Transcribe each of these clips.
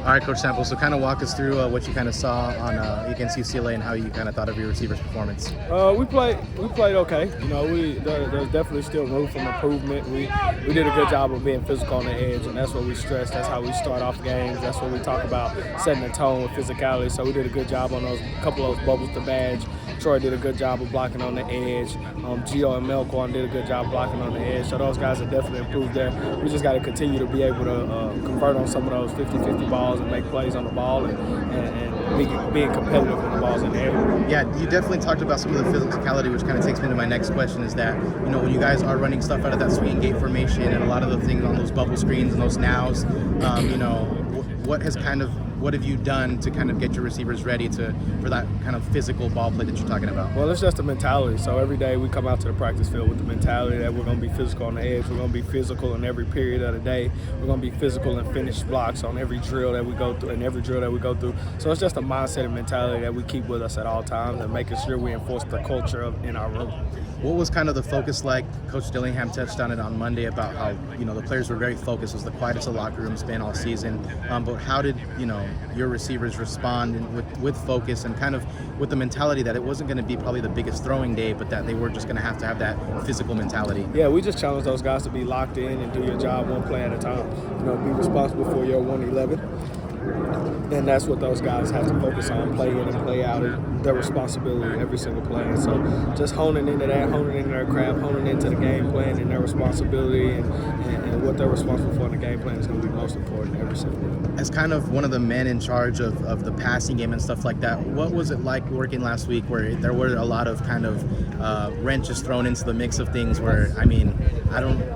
All right, Coach Sample, so kind of walk us through what you kind of saw on against UCLA and how you kind of thought of your receivers' performance. We played okay. You know, there's definitely still room for improvement. We did a good job of being physical on the edge, and that's what we stress. That's how we start off games. That's what we talk about, setting the tone with physicality. So we did a good job on those couple of those bubbles to badge. Troy did a good job of blocking on the edge. Gio and Melquan did a good job blocking on the edge. So those guys have definitely improved there. We just got to continue to be able to convert on some of those 50-50 balls and make plays on the ball and being competitive with the balls in the air. Yeah, you definitely talked about some of the physicality, which kind of takes me to my next question, is that, you know, when you guys are running stuff out of that swing and gate formation and a lot of the things on those bubble screens and those nows, you know, what have you done to kind of get your receivers ready for that kind of physical ball play that you're talking about? Well, it's just a mentality. So every day we come out to the practice field with the mentality that we're going to be physical on the edge. We're going to be physical in every period of the day. We're going to be physical and finish blocks on every drill that we go through and every drill that we go through. So it's just a mindset and mentality that we keep with us at all times and making sure we enforce the culture in our room. What was kind of the focus like? Coach Dillingham touched on it on Monday about how, you know, the players were very focused. It was the quietest the locker room's been all season. But how did, you know, your receivers respond with focus and kind of with the mentality that it wasn't going to be probably the biggest throwing day, but that they were just going to have that physical mentality? Yeah, we just challenge those guys to be locked in and do your job one play at a time. You know, be responsible for your 111. And that's what those guys have to focus on, play in and play out, their responsibility every single play. And so just honing into that, honing into their craft, honing into the game plan and their responsibility and what they're responsible for in the game plan is going to be most important every single day. As kind of one of the men in charge of the passing game and stuff like that, what was it like working last week where there were a lot of kind of wrenches thrown into the mix of things where, I mean,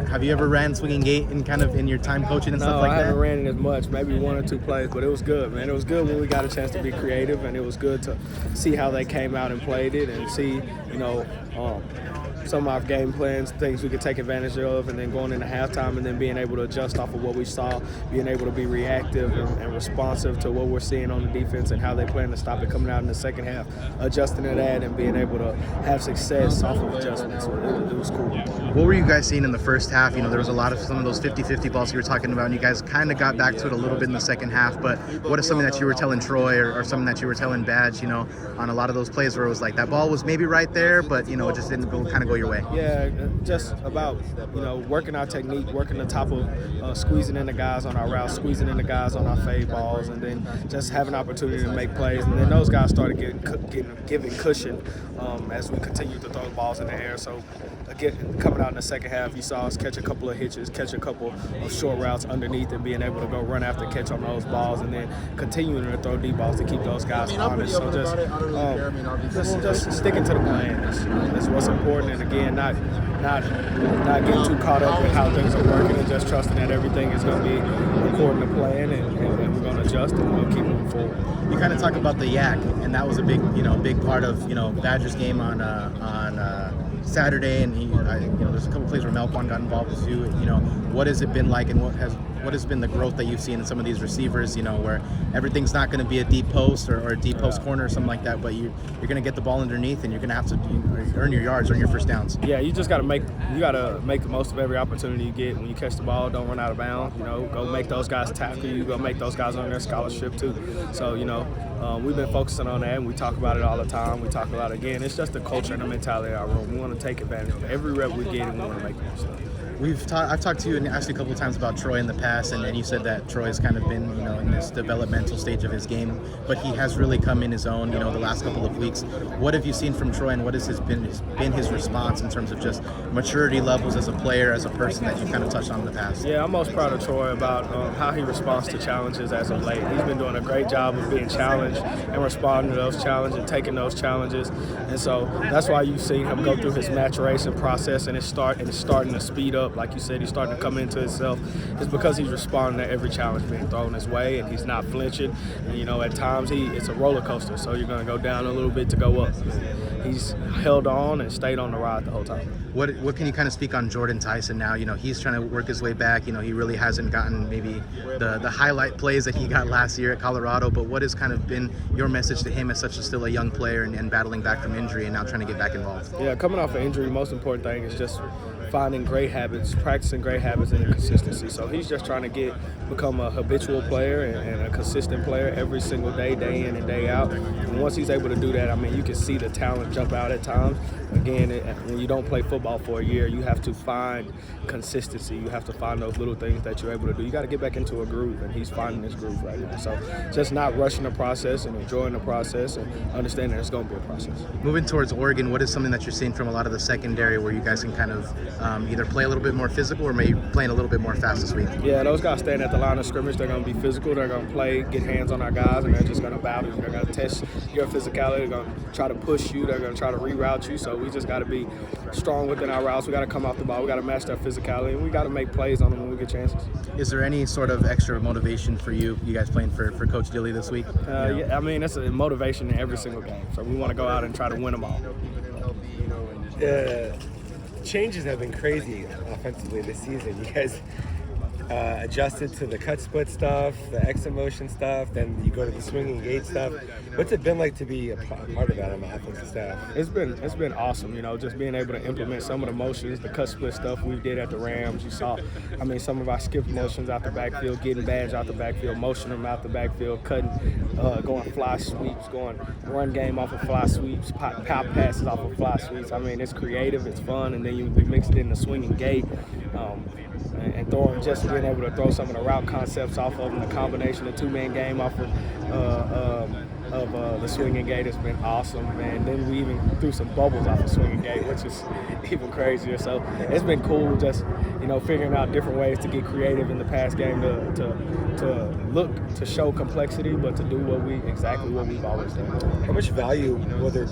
have you ever ran swinging gate in your time coaching and stuff like that? No, I haven't ran it as much, maybe one or two plays, but it was good, man. It was good when we got a chance to be creative, and it was good to see how they came out and played it and see, you know, some of our game plans, things we could take advantage of, and then going into halftime and then being able to adjust off of what we saw, being able to be reactive and responsive to what we're seeing on the defense and how they plan to stop it coming out in the second half, adjusting to that and being able to have success off of adjustments. So it was cool. What were you guys seeing in the first half? You know, there was a lot of some of those 50-50 balls you were talking about, and you guys kind of got back to it a little bit in the second half, but what is something that you were telling Troy or something that you were telling Badge, you know, on a lot of those plays where it was like that ball was maybe right there, but, you know, it just didn't go your way? Yeah, just about, you know, working our technique, working the top of squeezing in the guys on our routes, squeezing in the guys on our fade balls, and then just having opportunity to make plays. And then those guys started giving cushion as we continued to throw the balls in the air. So again, coming out in the second half, you saw us catch a couple of hitches, catch a couple of short routes underneath, and being able to go run after catch on those balls, and then continuing to throw deep balls to keep those guys honest. So just sticking to the plan is what's important. And again, not getting too caught up with how things are working and just trusting that everything is going to be according to plan, and we're going to adjust and we'll keep moving forward. You kind of talk about the yak, and that was a big part of, you know, Badgers game on Saturday, and there's a couple plays where Melquan got involved too. You know, what has it been like, and what has been the growth that you've seen in some of these receivers? You know, where everything's not going to be a deep post or a deep post corner or something like that, but you're going to get the ball underneath, and you're going to have to earn your yards, earn your first downs. Yeah, you just got to make the most of every opportunity you get. When you catch the ball, don't run out of bounds. You know, go make those guys tackle you. Go make those guys on their scholarship too. So, you know, we've been focusing on that, and we talk about it all the time. We talk about it again. It's just the culture and the mentality of our room. We want to take advantage of every rep we get, and we want to make the most of it. I've talked to you and asked you a couple of times about Troy in the past, and you said that Troy's kind of been, you know, in this developmental stage of his game, but he has really come in his own, you know, the last couple of weeks. What have you seen from Troy, and what has been his response in terms of just maturity levels as a player, as a person that you've kind of touched on in the past? Yeah, I'm most proud of Troy about how he responds to challenges as of late. He's been doing a great job of being challenged and responding to those challenges and taking those challenges, and so that's why you've seen him go through his maturation process, and it's starting to speed up. Like you said, he's starting to come into himself. It's because he's responding to every challenge being thrown his way, and he's not flinching. And, you know, at times it's a roller coaster, so you're going to go down a little bit to go up. He's held on and stayed on the ride the whole time. What can you kind of speak on Jordan Tyson now? You know, he's trying to work his way back. You know, he really hasn't gotten maybe the highlight plays that he got last year at Colorado, but what has kind of been your message to him as still a young player and battling back from injury and now trying to get back involved? Yeah, coming off an injury, the most important thing is just finding great habits, practicing great habits, and consistency. So he's just trying to become a habitual player and a consistent player every single day, day in and day out. And once he's able to do that, I mean, you can see the talent jump out at times. Again, when you don't play football for a year, you have to find consistency. You have to find those little things that you're able to do. You got to get back into a groove, and he's finding his groove right now. So just not rushing the process and enjoying the process and understanding it's going to be a process. Moving towards Oregon, what is something that you're seeing from a lot of the secondary where you guys can kind of either play a little bit more physical or maybe playing a little bit more fast this week? Yeah, those guys stand at the line of scrimmage. They're going to be physical. They're going to play, get hands on our guys, and they're just going to battle you. They're going to test your physicality. They're going to try to push you. They're going to try to reroute you. So we just got to be strong within our routes. We got to come off the ball. We got to match their physicality, and we got to make plays on them when we get chances. Is there any sort of extra motivation for you guys playing for Coach Dilly this week? Yeah, I mean, that's a motivation in every single game. So we want to go out and try to win them all. Changes have been crazy offensively this season. You guys adjusted to the cut split stuff, the exit motion stuff, then you go to the swinging gate stuff. What's it been like to be a part of that on the offensive staff? It's been awesome, just being able to implement some of the motions, the cut split stuff we did at the Rams. You saw, some of our skip motions out the backfield, getting badge out the backfield, motioning them out the backfield, cutting, going fly sweeps, going run game off of fly sweeps, pop passes off of fly sweeps. It's creative, it's fun, and then you mix it in the swinging gate. And throwing, just being able to throw some of the route concepts off of them, the combination of two-man game off of the swinging gate has been awesome, and then we even threw some bubbles off of swinging gate, which is even crazier. So it's been cool, just figuring out different ways to get creative in the pass game to show complexity, but to do exactly what we've always done. How much value will there